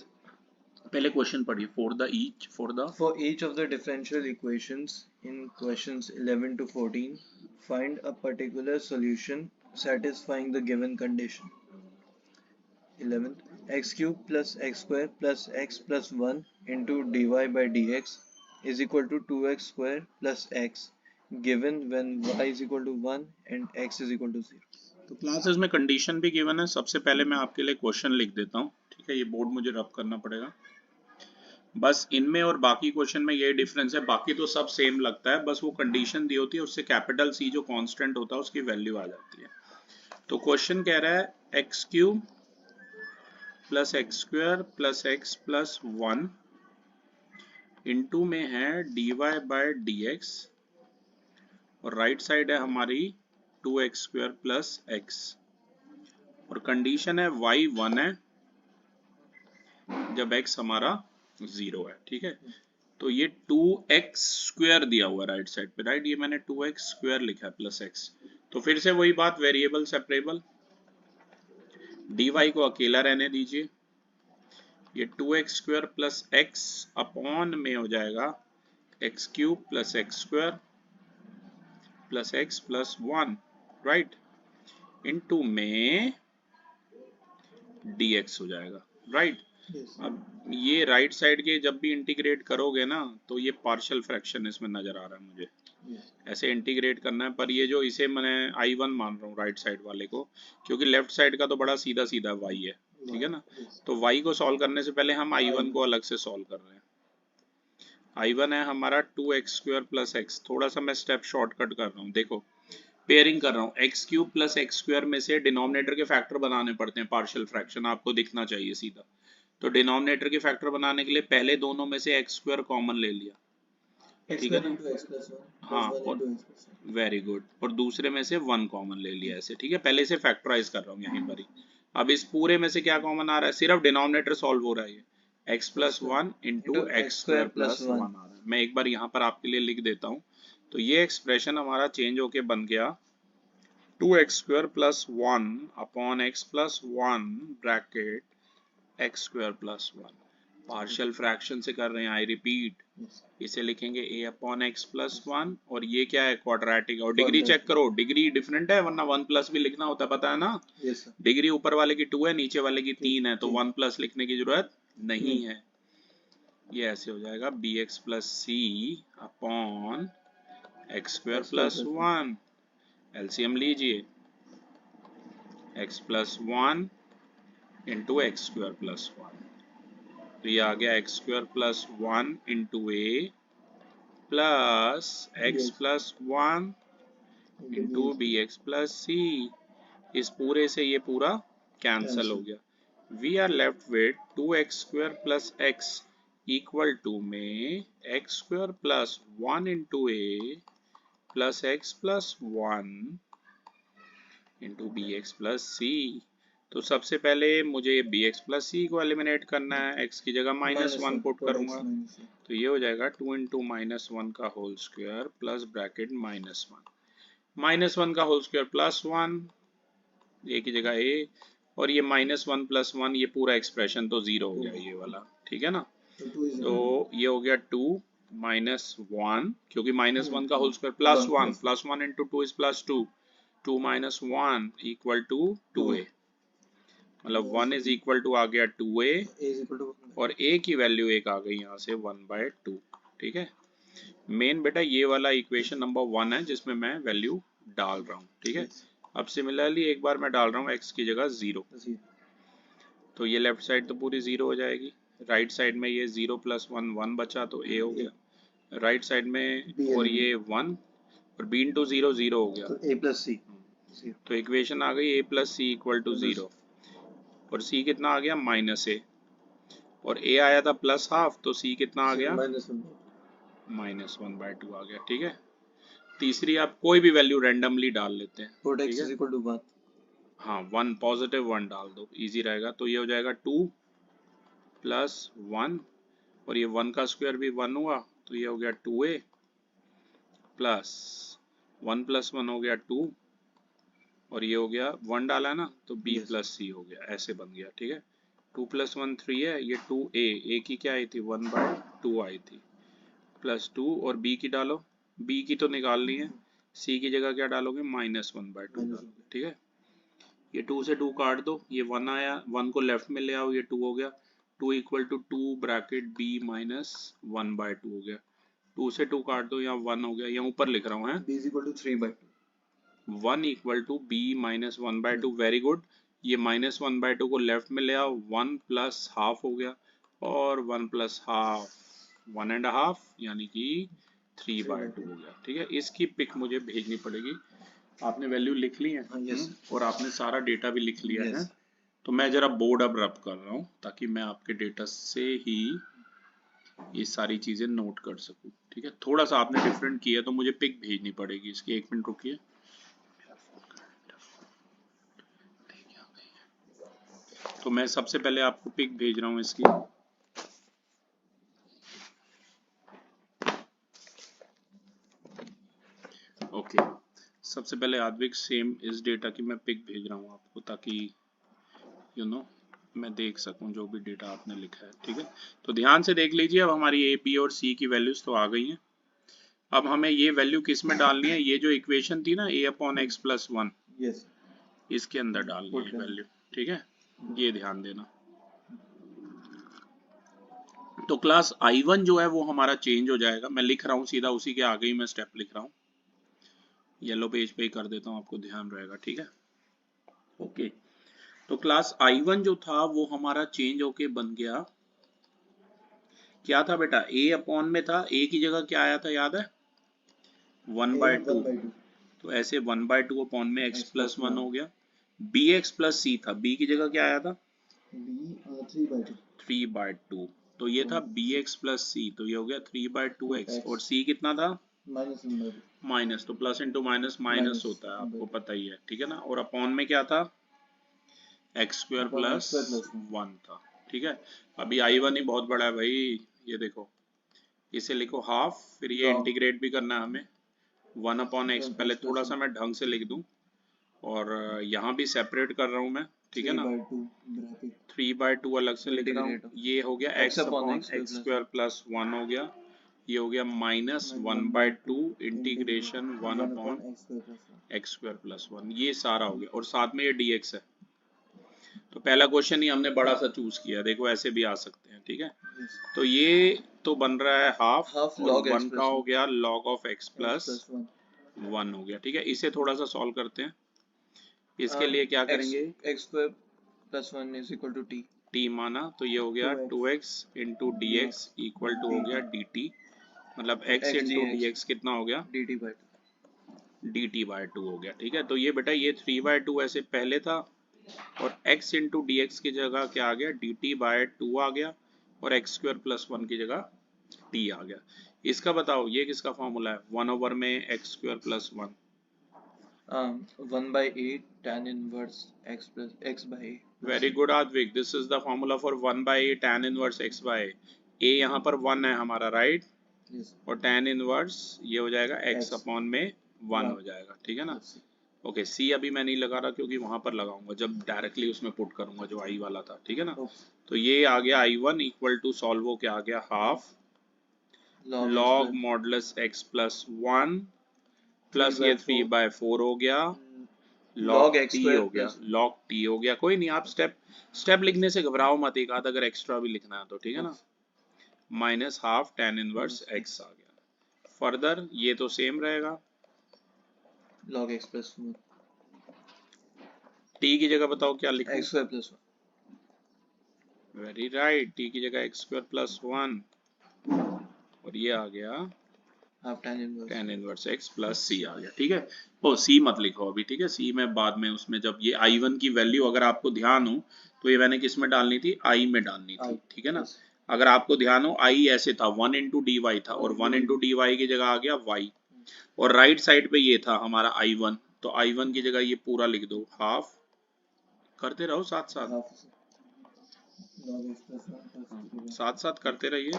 पहले क्वेश्चन पढ़िए, for each of the differential equations in questions 11 to 14 find a particular solution satisfying the given condition। 11th, x cube plus x square plus x plus 1 into dy by dx is equal to 2x square plus x given when y is equal to 1 and x is equal to 0। तो classes में condition भी given है। सबसे पहले मैं आपके लिए question लिख देता हूँ। ठीक है, ये बोर्ड मुझे रब करना पड़ेगा। बस इनमें और बाकी क्वेश्चन में ये डिफरेंस है, बाकी तो सब सेम लगता है, बस वो कंडीशन दी होती है, उससे कैपिटल सी जो कांस्टेंट होता है उसकी वैल्यू आ जाती है। तो क्वेश्चन कह रहा है x cube plus x square plus x plus 1 into में है d y by d x और राइट साइड है हमारी 2x स्क्वायर प्लस एक्स, और कंडीशन है y 1 है जब x हमारा 0 है। ठीक है, तो ये 2x स्क्वायर दिया हुआ है राइट साइड पे, राइट, ये मैंने 2x स्क्वायर लिखा है प्लस x। तो फिर से वही बात, वेरिएबल सेपरेबल, dy को अकेला रहने दीजिए, ये 2x square plus x upon में हो जाएगा x cube plus x square plus x plus 1, right, into में dx हो जाएगा, राइट। अब ये राइट साइड के जब भी इंटीग्रेट करोगे ना, तो ये पार्शियल फ्रैक्शन इसमें नजर आ रहा है मुझे, ऐसे इंटीग्रेट करना है। पर ये जो इसे मैंने I1 मान रहा हूँ राइट साइड वाले को, क्योंकि लेफ्ट साइड का तो बड़ा सीधा सीधा y है। ठीक है ना, तो y को सॉल्व करने से पहले हम I1 को अलग से सॉल्व कर रहे हैं। I1 है हमारा 2x स्क्वायर प्लस एक्स, थोड़ा सा मैं स्टेप शॉर्टकट कर रहा हूँ, देखो पेयरिंग कर रहा हूँ। X cube plus x square में से डिनोमिनेटर के फैक्टर बनाने पड़ते हैं, पार्शियल फ्रैक्शन आपको दिखना चाहिए सीधा। तो डिनोमिनेटर के फैक्टर बनाने के लिए पहले दोनों में से एक्स स्क्वायर कॉमन ले लिया, ठीक है ना, हाँ, और वेरी गुड, और दूसरे में से 1 कॉमन ले लिया ऐसे। ठीक है, पहले से फैक्टराइज कर रहा हूँ यहीं पर ही। अब इस पूरे में से क्या कॉमन आ रहा है, सिर्फ डिनोमिनेटर सॉल्व हो रहा है, ये x plus 1 into x square plus 1 आ रहा है। मैं एक बार यहाँ पर आपके लिए लिख देता हूँ। तो ये एक्सप्रेशन हमारा चेंज होके बन गया 2x square plus 1 upon x plus 1 bracket x square plus one. Partial fraction से कर रहे हैं, आई रिपीट, इसे लिखेंगे a upon x plus one, और ये क्या है, क्वाड्रेटिक। और डिग्री चेक करो, डिग्री डिफरेंट है, वरना वन प्लस भी लिखना होता है, पता है ना। डिग्री ऊपर वाले की 2 है, नीचे वाले की 3 है, तो वन प्लस लिखने की जरूरत नहीं है। ये ऐसे हो जाएगा b x plus c upon x square plus one. LCM लीजिए, x plus one into x square plus one, तो ये आ गया x square plus one into a plus x plus one into b x plus c. इस पूरे से ये पूरा कैंसल हो गया। We are left with 2x² plus x equal to में x square plus one into a plus x plus one into b x plus सी। तो सबसे पहले मुझे बी एक्स प्लस सी को एलिमिनेट करना है, एक्स की जगह -1 पुट करूंगा, तो ये हो जाएगा 2 इंटू -1 का होल स्क्वायर प्लस ब्रैकेट -1 का होल स्क्वायर प्लस 1, ए की जगह ए, और ये -1 प्लस 1, ये पूरा एक्सप्रेशन तो 0 हो गया ये वाला, ठीक है ना। तो ये हो गया 2 -1, क्योंकि -1 का whole square plus 1 into 2 is plus 2, 2 -1 equal to 2a, मतलब 1 इज इक्वल टू आ गया 2a, और a की वैल्यू एक आ गई यहाँ से 1/2, ठीक है। मेन बेटा ये वाला इक्वेशन नंबर 1 है जिसमें मैं वैल्यू डाल रहा हूँ, ठीक है। अब सिमिलरली एक बार मैं डाल रहा हूँ x की जगह 0, तो ये लेफ्ट साइड तो पूरी 0 हो जाएगी, राइट साइड में ये 0 प्लस 1 1 बचा, तो a हो गया राइट साइड में, और ये 1 और b इंटू 0 0 हो गया, तो a प्लस सी, तो इक्वेशन आ गई a plus c equal to 0, और c कितना आ गया -a, और a आया था प्लस हाफ, तो c कितना आ गया -1/2 आ गया, ठीक है। तीसरी आप कोई भी वैल्यू रैंडमली डाल लेते हैं, ठीक है। हाँ 1 पॉजिटिव 1 डाल दो, इजी रहेगा। तो ये हो जाएगा 2 प्लस 1, और ये 1 का स्क्वायर भी 1 हुआ, तो ये हो गया 2a प्लस 1 प्लस 1 हो गया 2, और ये हो गया 1 डाला है ना, तो b प्लस सी हो गया, ऐसे बन गया, ठीक है। 2 प्लस 1 3 है, ये 2a की क्या आई थी 1/2 आई थी, प्लस 2, और b की डालो, b की तो निकालनी है, c की जगह क्या डालोगे -1/2 डालोगे, ठीक है। ये 2 से 2 काट दो, ये 1 आया, 1 को लेफ्ट में ले आओ, ये 2 हो गया, 2 इक्वल टू 2 ब्रैकेट b -1/2 हो गया, 2 से 2 काट दो, यहाँ 1 हो गया, यहाँ ऊपर लिख रहा हूँ है, b equal to 3/2, 1 equal to b -1/2, very good. ये -1/2 को लेफ्ट में ले आओ, 1 प्लस हाफ हो गया, और 1 प्लस हाफ 1.5, यानी कि 3/2 हो गया, ठीक है। इसकी पिक मुझे भेजनी पड़ेगी। आपने वैल्यू लिख ली है, और आपने सारा डेटा भी लिख लिया है, तो मैं जरा बोर्ड अब रब कर रहा हूँ ताकि मैं आपके डेटा से ही ये सारी चीजें नोट कर सकूं, ठीक है। थोड़ा सा आपने डिफरेंट किया तो मुझे पिक भेजनी पड़ेगी इसकी, 1 मिनट रुकिए। तो मैं सबसे पहले आपको पिक भेज रहा हूँ इसकी, ओके। सबसे पहले आद्विक सेम इस डेटा की मैं पिक भेज रहा हूँ आपको, ताकि यू नो मैं देख सकूं जो भी डेटा आपने लिखा है, ठीक है। तो ध्यान से देख लीजिए, अब हमारी ए बी और सी की वैल्यूज तो आ गई हैं। अब हमें ये वैल्यू किस में डालनी है, ये जो इक्वेशन थी ना a/x + 1, इसके अंदर डालनी है वैल्यू, ठीक है। ये ध्यान देना। तो क्लास I1 जो है वो हमारा चेंज हो जाएगा, मैं लिख रहा हूँ सीधा उसी के आगे ही मैं स्टेप लिख रहा हूँ, येलो पेज पे ही कर देता हूँ, आपको ध्यान रहेगा, ठीक है। ओके, तो क्लास I1 जो था वो हमारा चेंज होके बन गया, क्या था बेटा, a/, में था, a की जगह क्या आया था याद है 1/2, तो ऐसे 1/2 अपॉन में x + 1 हो गया। bx + c था, b की जगह क्या आया था 3/2, तो ये था bx + c, तो ये हो गया 3/2x, और c कितना था माइनस, तो प्लस इंटू माइनस माइनस होता है, आपको पता ही है, ठीक है ना। और अपॉन में क्या था x² + 1 था, ठीक है। अभी I1 ही बहुत बड़ा है भाई, ये देखो, इसे लिखो हाफ, फिर ये इंटीग्रेट भी करना है हमें, 1/x, पहले थोड़ा सा मैं ढंग से लिख दूं, और यहाँ भी सेपरेट कर रहा हूँ मैं, ठीक है ना, 3/2 ब्रैकेट 3/2 अलग से लिख रहा हूँ, ये हो गया x x upon upon x x square plus 1 हो गया, ये हो गया minus 1/2 integration 1 upon x square plus 1, ये सारा हो गया और साथ में ये dx है। तो पहला क्वेश्चन ही हमने बड़ा सा चूज किया, देखो ऐसे भी आ सकते हैं, ठीक है। तो ये तो बन रहा है हाफ और log x 1 का plus हो गया log of x x plus plus 1 1 हो गया, ठीक है। इसे थोड़ा सा सॉल्व करते हैं, इसके लिए क्या करेंगे, x square plus 1 is equal to t t माना तो ये हो गया 2x into D x equal to हो गया dt, मतलब x इंटू डी एक्स कितना हो गया, dt/2 हो गया, ठीक है। तो ये बेटा ये 3/2 ऐसे पहले था और x इंटू डी एक्स की जगह क्या आ गया, dt/2 आ गया और x स्क्वायर प्लस 1 की जगह t आ गया। इसका बताओ ये किसका फॉर्मूला है, 1/, में x square plus 1, 1/8 tan inverse x plus x by a. Very good Advik, this is the formula for 1/8 tan inverse x by a यहाँ पर 1 है हमारा, राइट Yes. और tan इनवर्स ये हो जाएगा x अपॉन में 1 हो जाएगा, ठीक है ना। ओके, सी अभी मैं नहीं लगा रहा क्योंकि वहां पर लगाऊंगा जब डायरेक्टली उसमें पुट करूंगा जो आई वाला था, ठीक है ना। तो ये आ गया I1 इक्वल टू सॉल्व हो क्या आ गया, half log modulus x plus 1 plus ये 3/4 हो गया log t हो गया, log t हो गया। कोई नहीं, आप स्टेप लिखने से घबराओ मत, एक आध अगर एक्स्ट्रा भी लिखना है तो, ठीक है ना। Minus half tan inverse x आ गया। फर्दर ये तो सेम रहेगा, log x plus 1 t की जगह बताओ क्या लिखूं, x square plus 1 very right, t की जगह x स्क्वायर प्लस 1 और ये आ गया half tan inverse x plus c आ गया, ठीक है। ओ c मत लिखो अभी, ठीक है, c में बाद में उसमें जब ये I1 की वैल्यू अगर आपको ध्यान हो तो ये मैंने किस में डालनी थी, I में डालनी थी, ठीक है ना। अगर आपको ध्यान हो I ऐसे था 1 इंटू डी वाई था और 1 इंटू डी वाई की जगह आ गया y और राइट साइड पे ये था हमारा I1, तो I1 की जगह ये पूरा लिख दो, हाफ करते रहो साथ साथ करते रहिए।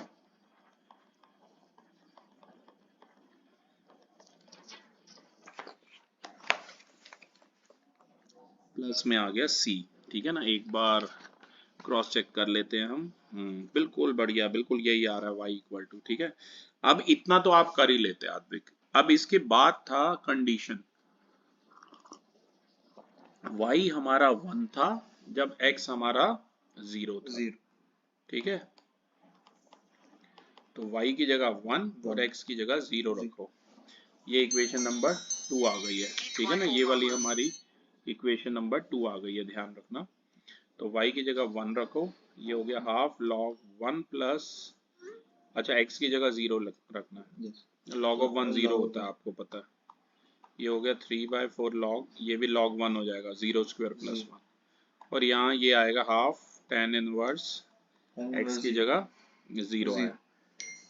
प्लस में आ गया c, ठीक है ना। एक बार क्रॉस चेक कर लेते हैं हम, बिल्कुल बढ़िया, बिल्कुल यही आ रहा है y इक्वल टू, ठीक है। अब इतना तो आप कर ही लेते आद्विक, अब इसके बाद था कंडीशन, y हमारा 1 था जब x हमारा 0 था, ठीक है। तो y की जगह 1 और x की जगह 0 रखो, ये इक्वेशन नंबर 2 आ गई है, ठीक है ना। ये वाली हमारी इक्वेशन नंबर 2 आ गई है, ध्यान रखना। तो y की जगह 1 रखो, ये हो गया हाफ log 1 प्लस, अच्छा x की जगह 0 रखना है, log ऑफ 1 0 होता है आपको पता है, ये हो गया 3/4 log, ये भी log 1 हो जाएगा 0 स्क्वायर प्लस 1 और यहाँ ये आएगा हाफ tan इनवर्स x की जगह 0 है।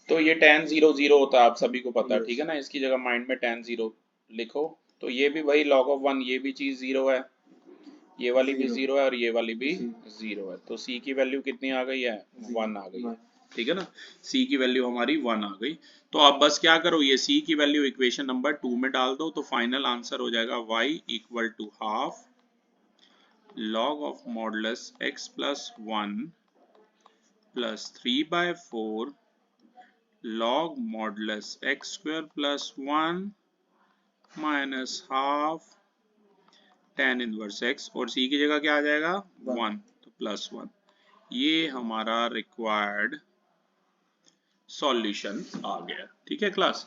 तो ये tan 0 0 होता है, आप सभी को पता है, ठीक है ना। इसकी जगह माइंड में tan 0 लिखो, तो ये भी वही log ऑफ 1, ये भी चीज 0 है, ये वाली भी 0 है और ये वाली भी 0 है। तो c की वैल्यू कितनी आ गई है, 1 आ गई है, ठीक है ना। c की वैल्यू हमारी 1 आ गई। तो अब बस क्या करो, ये c की वैल्यू इक्वेशन नंबर 2 में डाल दो, तो फाइनल आंसर हो जाएगा y equal to half log of modulus x plus 1 plus 3/4 log modulus x square plus 1 minus half tan inverse x और c की जगह क्या आ जाएगा 1, तो प्लस 1। ये हमारा रिक्वायर्ड सॉल्यूशन आ गया, ठीक है क्लास।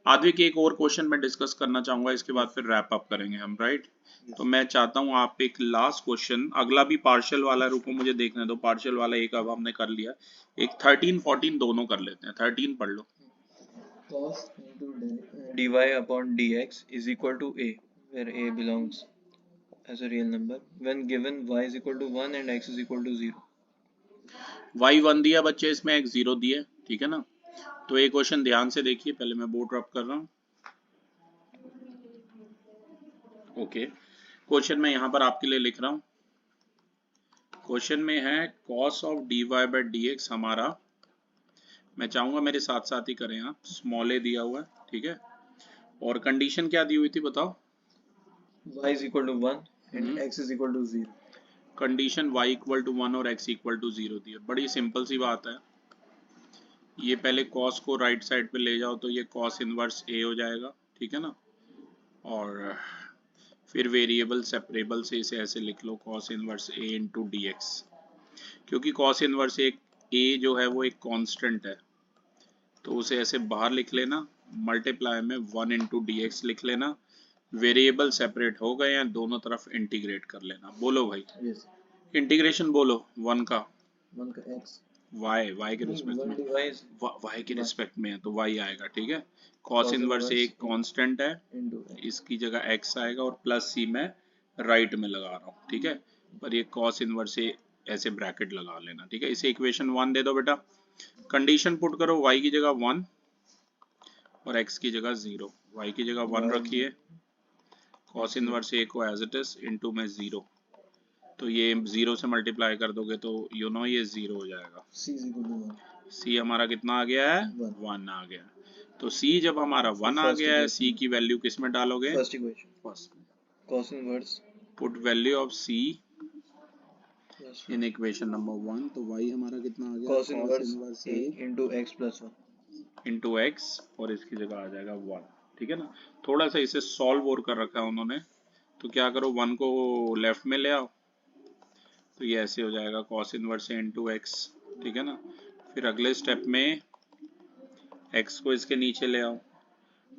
आद्विक एक और क्वेश्चन मैं डिस्कस करना चाहूंगा, इसके बाद फिर रैप अप करेंगे हम, राइट। तो मैं चाहता हूं आप एक लास्ट क्वेश्चन, अगला भी पार्शियल वाला, रुको मुझे देखने दो, पार्शियल वाला एक अब हमने कर लिया, एक 13 14 दोनों कर लेते हैं। 13 पढ़ लो, cos into dy upon dx is equal to a, where a belongs as a real number when given y is equal to 1 and x is equal to 0. y 1 दिया बच्चे, इसमें x 0 दिए, ठीक है ना। तो ये क्वेश्चन ध्यान से देखिए, पहले मैं बोर्ड रब कर रहा हूँ। ओके, क्वेश्चन मैं यहाँ पर आपके लिए लिख रहा हूँ। क्वेश्चन में है cos of dy by dx हमारा, मैं चाहूंगा मेरे साथ साथ ही करें आप, स्मॉल a दिया हुआ है, ठीक है। और कंडीशन क्या दी हुई थी बताओ, y is equal to 1 and x is equal to 0. Condition y equal to 1 और x इक्वल टू 0 दी है। बड़ी सिंपल सी बात है, ये पहले cos को राइट साइड पे ले जाओ तो ये cos इनवर्स a हो जाएगा, ठीक है ना। और फिर वेरिएबल सेपरेबल से इसे ऐसे लिख लो cos inverse a into D x, क्योंकि cos इनवर्स एक a जो है वो एक कांस्टेंट है, तो उसे ऐसे बाहर लिख लेना, मल्टीप्लाई में 1 इंटू डी एक्स लिख लेना। वेरिएबल सेपरेट हो गए हैं, दोनों तरफ इंटीग्रेट कर लेना। बोलो भाई। yes. इंटीग्रेशन बोलो 1 का 1 का x y के रिस्पेक्ट में, y के रिस्पेक्ट में है तो y आएगा, ठीक है। cos इनवर्स एक कांस्टेंट है, इसकी जगह x आएगा और प्लस c मैं राइट में लगा रहा हूँ, ठीक है। पर ये cos इनवर्स ऐसे ब्रैकेट लगा लेना, ठीक है। इसे इक्वेशन 1 दे दो बेटा। कंडीशन पुट करो, y की जगह 1 और x की जगह 0। y की जगह 1 रखिए, cos इनवर्स a को एज इट इज इनटू में 0, तो ये 0 से मल्टीप्लाई कर दोगे तो यू नो ये 0 हो जाएगा। c हमारा कितना आ गया है? 1 आ गया। तो c जब हमारा 1 आ गया है, c की वैल्यू किस में डालोगे? First equation, first cos inverse, put value of c in equation number 1, तो y हमारा कितना आ गया? cos inverse a into x plus 1 into x, और इसकी जगह आ जाएगा 1, ठीक है ना। थोड़ा सा इसे सॉल्व और कर रखा है उन्होंने, तो क्या करो 1 को लेफ्ट में ले आओ, तो ये ऐसे हो जाएगा cos inverse a into x, ठीक है ना। फिर अगले स्टेप में x को इसके नीचे ले आओ।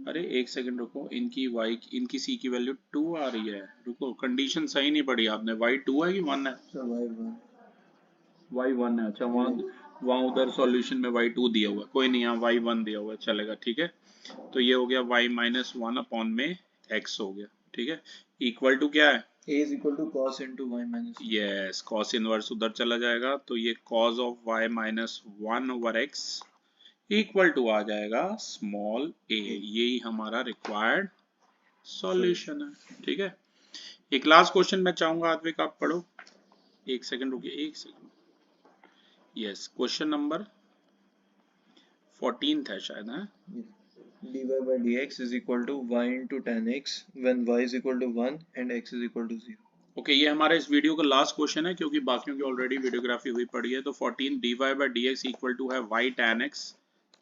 अरे एक सेकंड रुको, इनकी c की वैल्यू 2 आ रही है, रुको कंडीशन सही नहीं पढ़ी आपने। y 2 है कि 1 है? सर y 1 है, अच्छा। वहाँ उधर सॉल्यूशन में y 2 दिया हुआ है, कोई नहीं, यहाँ y 1 दिया हुआ है, चलेगा, ठीक है। तो ये हो गया y माइनस 1 अपॉन में x हो गया, ठीक है। इक्वल टू क्या है? a is equal to cos into y minus 1। Yes, cos inverse उधर चला जाएगा, तो ये cos of y minus 1 over x equal to आ जाएगा स्मॉल a। यही हमारा रिक्वायर्ड सॉल्यूशन है, ठीक है। एक लास्ट क्वेश्चन मैं चाहूंगा आद्विक आप पढ़ो। एक सेकंड रुकिए, एक सेकंड। यस, क्वेश्चन नंबर 14 है शायद, है। dy by dx is equal to y into tan x when y is equal to 1 and x is equal to 0। Okay, ये हमारा इस वीडियो का लास्ट क्वेश्चन है, क्योंकि बाकियों की ऑलरेडी वीडियोग्राफी हुई पड़ी है। तो 14 dy by dx equal to है y tan x,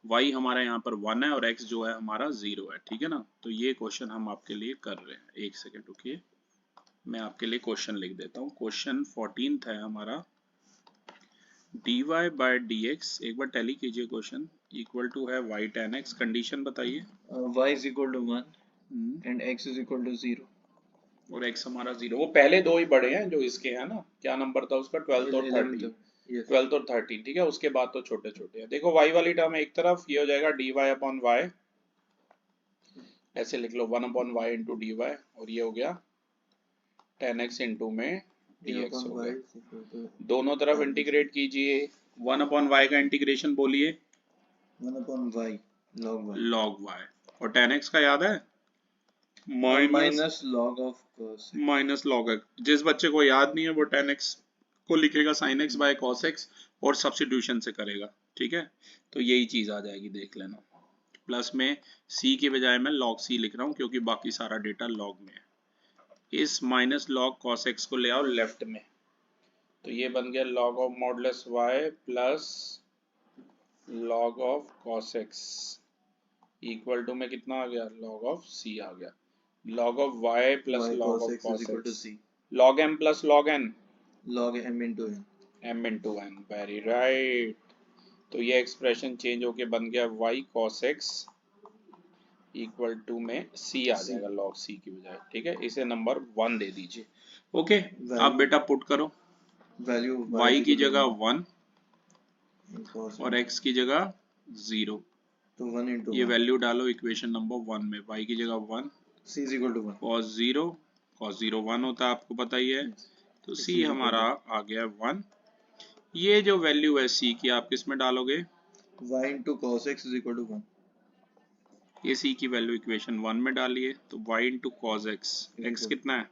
y हमारा यहाँ पर 1 है और x जो है हमारा 0 है, ठीक है ना। तो ये क्वेश्चन हम आपके लिए कर रहे हैं। एक सेकंड रुकिए, मैं आपके लिए क्वेश्चन लिख देता हूँ। क्वेश्चन 14 है हमारा, dy by dx, एक बार टैली कीजिए क्वेश्चन, इक्वल टू है y tan x। कंडीशन बताइए। y is equal to 1 and x is equal to 0 और x हमारा 0। वो पहले दो ही बड़े हैं जो इसके हैं ना, क्या नंबर था उसका? 12 और 13। 12 और 13, ठीक है। उसके बाद तो छोटे छोटे हैं। देखो y वाली टर्म एक तरफ, ये हो जाएगा dy अपॉन y, ऐसे लिख लो 1 अपॉन y इंटू dy, और ये हो गया tan x इंटू में dx हो गया। दोनों तरफ इंटीग्रेट कीजिए। 1 अपॉन y का इंटीग्रेशन बोलिए। 1 upon y log y। और tan x का याद है? Minus log of cos x। Minus log x। जिस बच्चे को याद नहीं है वो tan x को लिखेगा sin x by cos x और सब्स्टिट्यूशन से करेगा, ठीक है। तो यही चीज आ जाएगी, देख लेना। प्लस में c के बजाय मैं log c लिख रहा हूँ, क्योंकि बाकी सारा डेटा log में है। इस माइनस log cos x को ले आओ लेफ्ट में, तो ये बन गया log of modulus y plus log of cos x equal to में कितना आ गया? log ऑफ c आ गया। log of y plus log of cos x, log m plus log n, log m into n, m into n, very right. तो ये expression change होके बन गया y cos x equal to में c आ जाएगा log c की बजाय, ठीक है। इसे नंबर 1 दे दीजिए। ओके, आप बेटा पुट करो। वैल्यू y की जगह 1 और x की जगह 0, तो 1 into ये वैल्यू डालो इक्वेशन नंबर 1 में। y की जगह 1, c is equal to 1, cos 0 1 होता है, आपको पता ही है। तो c हमारा आ गया 1। ये जो वैल्यू है c की, आप किस में डालोगे? y into cos x is equal to 1। ये c की वैल्यू इक्वेशन 1 में डालिए, तो y into cos x, x कितना है?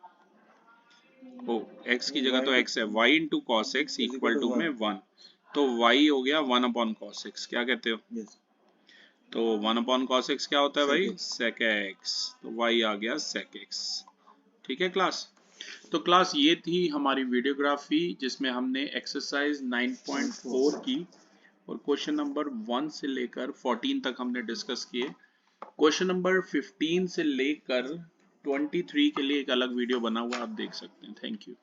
ओ, x की जगह तो x है, y into cos x equal to में 1, तो y हो गया 1 अपॉन cos x। क्या कहते हो? तो 1 अपॉन cos x क्या होता है भाई? sec x। तो y आ गया sec x, ठीक है क्लास। तो क्लास ये थी हमारी वीडियोग्राफी जिसमें हमने एक्सरसाइज 9.4 की और क्वेश्चन नंबर 1 से लेकर 14 तक हमने डिस्कस किए। क्वेश्चन नंबर 15 से लेकर 23 के लिए एक अलग वीडियो बना हुआ आप देख सकते हैं। Thank you.